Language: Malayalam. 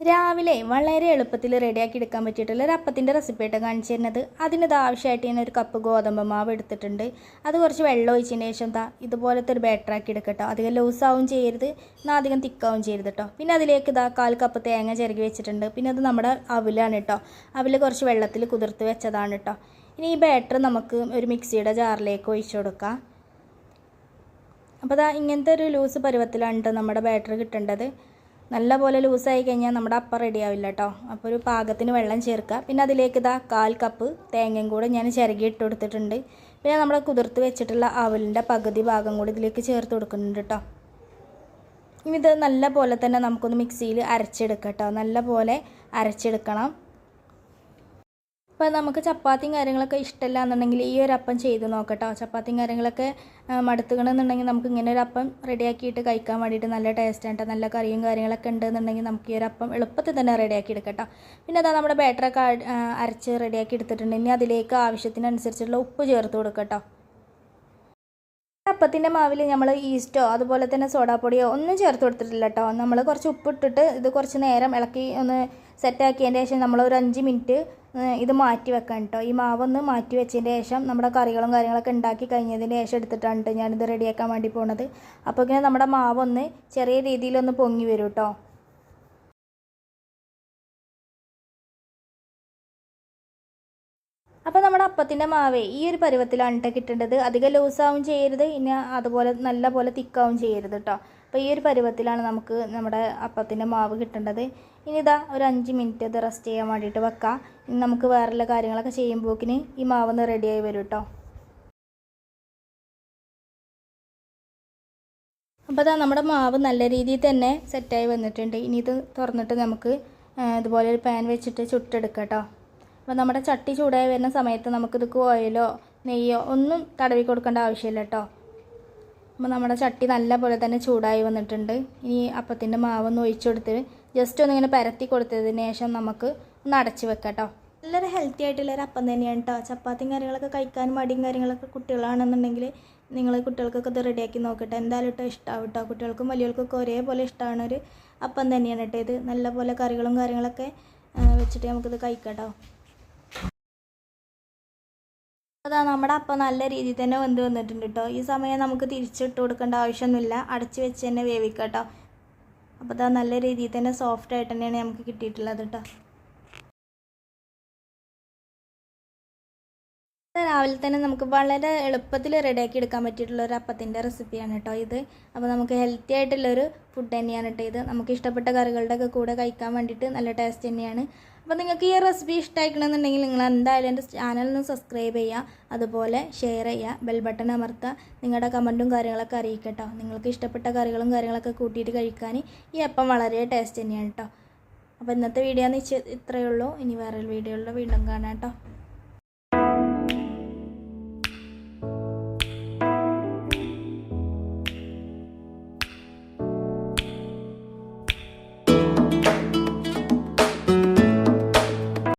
രാവിലെ വളരെ എളുപ്പത്തിൽ റെഡിയാക്കി എടുക്കാൻ പറ്റിയിട്ടുള്ള ഒരു അപ്പത്തിൻ്റെ റെസിപ്പിയായിട്ട് കാണിച്ചു തരുന്നത്. അതിനത് ആവശ്യമായിട്ട് ഞാൻ ഒരു കപ്പ് ഗോതമ്പ് മാവ് എടുത്തിട്ടുണ്ട്. അത് കുറച്ച് വെള്ളം ഒഴിച്ചതിന് ശേഷം ഇതുപോലത്തെ ഒരു ബാറ്ററാക്കി എടുക്കട്ടോ. അധികം ലൂസാവും ചെയ്യരുത്, എന്നാൽ അധികം തിക്കാവും ചെയ്യരുത് കേട്ടോ. പിന്നെ അതിലേക്ക് 1/4 കപ്പ് തേങ്ങ ചിരകി വെച്ചിട്ടുണ്ട്. പിന്നെ അത് നമ്മുടെ അവിലാണ് കേട്ടോ. അവിൽ കുറച്ച് വെള്ളത്തിൽ കുതിർത്ത് വെച്ചതാണ് കേട്ടോ. ഇനി ഈ ബാറ്റർ നമുക്ക് ഒരു മിക്സിയുടെ ജാറിലേക്ക് ഒഴിച്ചു കൊടുക്കാം. അപ്പോൾ ഇങ്ങനത്തെ ഒരു ലൂസ് പരുവത്തിലാണ് നമ്മുടെ ബാറ്റർ കിട്ടേണ്ടത്. നല്ലപോലെ ലൂസായി കഴിഞ്ഞാൽ നമ്മുടെ അപ്പം റെഡി ആവില്ല കേട്ടോ. അപ്പോൾ ഒരു പാകത്തിന് വെള്ളം ചേർക്കുക. പിന്നെ അതിലേക്ക് 1/4 കപ്പ് തേങ്ങയും കൂടെ ഞാൻ ചിരകി ഇട്ട് കൊടുത്തിട്ടുണ്ട്. പിന്നെ നമ്മൾ കുതിർത്ത് വെച്ചിട്ടുള്ള അവലിൻ്റെ പകുതി ഭാഗം കൂടി ഇതിലേക്ക് ചേർത്ത് കൊടുക്കുന്നുണ്ട് കേട്ടോ. ഇനി ഇത് നല്ല പോലെ തന്നെ നമുക്കൊന്ന് മിക്സിയിൽ അരച്ചെടുക്കാം കേട്ടോ. നല്ല പോലെ അരച്ചെടുക്കണം. അപ്പോൾ നമുക്ക് ചപ്പാത്തിയും കാര്യങ്ങളൊക്കെ ഇഷ്ടമല്ല എന്നുണ്ടെങ്കിൽ ഈ ഒരു അപ്പം ചെയ്ത് നോക്കട്ടോ. ചപ്പാത്തിയും കാര്യങ്ങളൊക്കെ മടുത്തുകണമെന്നുണ്ടെങ്കിൽ നമുക്ക് ഇങ്ങനെ ഒരു അപ്പം റെഡിയാക്കിയിട്ട് കഴിക്കാൻ വേണ്ടിയിട്ട് നല്ല ടേസ്റ്റ് ആണ്. നല്ല കറിയും കാര്യങ്ങളൊക്കെ ഉണ്ടെന്നുണ്ടെങ്കിൽ നമുക്ക് ഈ ഒരു അപ്പം എളുപ്പത്തിൽ തന്നെ റെഡിയാക്കി എടുക്കട്ടോ. പിന്നെ നമ്മുടെ ബാറ്ററൊക്കെ അരച്ച് റെഡിയാക്കി എടുത്തിട്ടുണ്ട്. ഇനി അതിലേക്ക് ആവശ്യത്തിനനുസരിച്ചുള്ള ഉപ്പ് ചേർത്ത് കൊടുക്കട്ടോ. അപ്പത്തിൻ്റെ മാവിൽ നമ്മൾ ഈസ്റ്റോ അതുപോലെ തന്നെ സോഡാപ്പൊടിയോ ഒന്നും ചേർത്ത് കൊടുത്തിട്ടില്ല കേട്ടോ. നമ്മൾ കുറച്ച് ഉപ്പിട്ടിട്ട് ഇത് കുറച്ച് നേരം ഇളക്കി ഒന്ന് സെറ്റാക്കിയതിൻ്റെ ശേഷം നമ്മൾ ഒരു 5 മിനിറ്റ് ഇത് മാറ്റി വെക്കാം കേട്ടോ. ഈ മാവൊന്ന് മാറ്റി വെച്ചതിൻ്റെ ശേഷം നമ്മുടെ കറികളും കാര്യങ്ങളൊക്കെ ഉണ്ടാക്കി കഴിഞ്ഞതിന് ശേഷം എടുത്തിട്ടാണ് ഞാനിത് റെഡിയാക്കാൻ വേണ്ടി പോകുന്നത്. അപ്പോൾ ഇങ്ങനെ നമ്മുടെ മാവൊന്ന് ചെറിയ രീതിയിലൊന്ന് പൊങ്ങി വരും കേട്ടോ. അപ്പോൾ നമ്മുടെ അപ്പത്തിൻ്റെ മാവേ ഈ ഒരു പരുവത്തിലാണ് കിട്ടേണ്ടത്. അധികം ലൂസാവും ചെയ്യരുത്, ഇനി അതുപോലെ നല്ല പോലെ തിക്കാവും ചെയ്യരുത് കേട്ടോ. അപ്പോൾ ഈ ഒരു പരുവത്തിലാണ് നമുക്ക് നമ്മുടെ അപ്പത്തിൻ്റെ മാവ് കിട്ടേണ്ടത്. ഇനി ഒരു 5 മിനിറ്റ് ഇത് റെസ്റ്റ് ചെയ്യാൻ വേണ്ടിയിട്ട് വെക്കാം. ഇനി നമുക്ക് വേറെയുള്ള കാര്യങ്ങളൊക്കെ ചെയ്യുമ്പോക്കിന് ഈ മാവൊന്ന് റെഡിയായി വരും കേട്ടോ. അപ്പോൾ നമ്മുടെ മാവ് നല്ല രീതിയിൽ തന്നെ സെറ്റായി വന്നിട്ടുണ്ട്. ഇനി ഇത് തുറന്നിട്ട് നമുക്ക് ഇതുപോലെ ഒരു പാൻ വെച്ചിട്ട് ചുട്ടെടുക്കാം കേട്ടോ. അപ്പോൾ നമ്മുടെ ചട്ടി ചൂടായി വരുന്ന സമയത്ത് നമുക്കിത് ഓയിലോ നെയ്യോ ഒന്നും തടവി കൊടുക്കേണ്ട ആവശ്യമില്ല കേട്ടോ. അപ്പോൾ നമ്മുടെ ചട്ടി നല്ല പോലെ തന്നെ ചൂടായി വന്നിട്ടുണ്ട്. ഇനി അപ്പത്തിൻ്റെ മാവൊന്ന് ഒഴിച്ചു കൊടുത്ത് ജസ്റ്റ് ഒന്നിങ്ങനെ പരത്തി കൊടുത്തതിന് ശേഷം നമുക്ക് ഒന്ന് അടച്ച് വെക്കാം കേട്ടോ. നല്ലൊരു ഹെൽത്തി ആയിട്ടുള്ളൊരു അപ്പം തന്നെയാണ് കേട്ടോ. ചപ്പാത്തിയും കാര്യങ്ങളൊക്കെ കഴിക്കാനും മടിയും കാര്യങ്ങളൊക്കെ കുട്ടികളാണെന്നുണ്ടെങ്കിൽ നിങ്ങൾ കുട്ടികൾക്കൊക്കെ ഇത് റെഡിയാക്കി നോക്കട്ടെ. എന്തായാലും കേട്ടോ ഇഷ്ടമാവും കേട്ടോ. കുട്ടികൾക്കും വലിയവർക്കൊക്കെ ഒരേപോലെ ഇഷ്ടമാണ് ഒരു അപ്പം തന്നെയാണ് കേട്ടോ ഇത്. നല്ല പോലെ കറികളും കാര്യങ്ങളൊക്കെ വെച്ചിട്ട് നമുക്കിത് കഴിക്കാം കേട്ടോ. നമ്മുടെ അപ്പം നല്ല രീതിയിൽ തന്നെ വെന്ത് വന്നിട്ടുണ്ട് കേട്ടോ. ഈ സമയം നമുക്ക് തിരിച്ചിട്ട് കൊടുക്കേണ്ട ആവശ്യമൊന്നുമില്ല, അടച്ച് വെച്ച് തന്നെ വേവിക്കാം കേട്ടോ. അപ്പോൾ നല്ല രീതിയിൽ തന്നെ സോഫ്റ്റ് ആയിട്ട് തന്നെയാണ് നമുക്ക് കിട്ടിയിട്ടുള്ളത് കേട്ടോ. രാവിലെ തന്നെ നമുക്ക് വളരെ എളുപ്പത്തിൽ റെഡിയാക്കി എടുക്കാൻ പറ്റിയിട്ടുള്ള ഒരു അപ്പത്തിൻ്റെ റെസിപ്പിയാണ് കേട്ടോ ഇത്. അപ്പോൾ നമുക്ക് ഹെൽത്തി ആയിട്ടുള്ളൊരു ഫുഡ് തന്നെയാണ് കേട്ടോ ഇത്. നമുക്ക് ഇഷ്ടപ്പെട്ട കറികളുടെ ഒക്കെ കൂടെ കഴിക്കാൻ വേണ്ടിയിട്ട് നല്ല ടേസ്റ്റ് തന്നെയാണ്. അപ്പോൾ നിങ്ങൾക്ക് ഈ റെസിപ്പി ഇഷ്ടമായിക്കണമെന്നുണ്ടെങ്കിൽ നിങ്ങൾ എന്തായാലും എൻ്റെ ചാനലിന് സബ്സ്ക്രൈബ് ചെയ്യുക, അതുപോലെ ഷെയർ ചെയ്യുക, ബെൽ ബട്ടൺ അമർത്തുക, നിങ്ങളുടെ കമൻറ്റും കാര്യങ്ങളൊക്കെ അറിയിക്കട്ടോ. നിങ്ങൾക്ക് ഇഷ്ടപ്പെട്ട കറികളും കാര്യങ്ങളൊക്കെ കൂട്ടിയിട്ട് കഴിക്കാൻ ഈ അപ്പം വളരെ ടേസ്റ്റ് തന്നെയാണ് കേട്ടോ. അപ്പോൾ ഇന്നത്തെ വീഡിയോ എന്ന് ഇത്രയേ ഉള്ളൂ. ഇനി വേറൊരു വീഡിയോയിൽ വീണ്ടും കാണാം കേട്ടോ.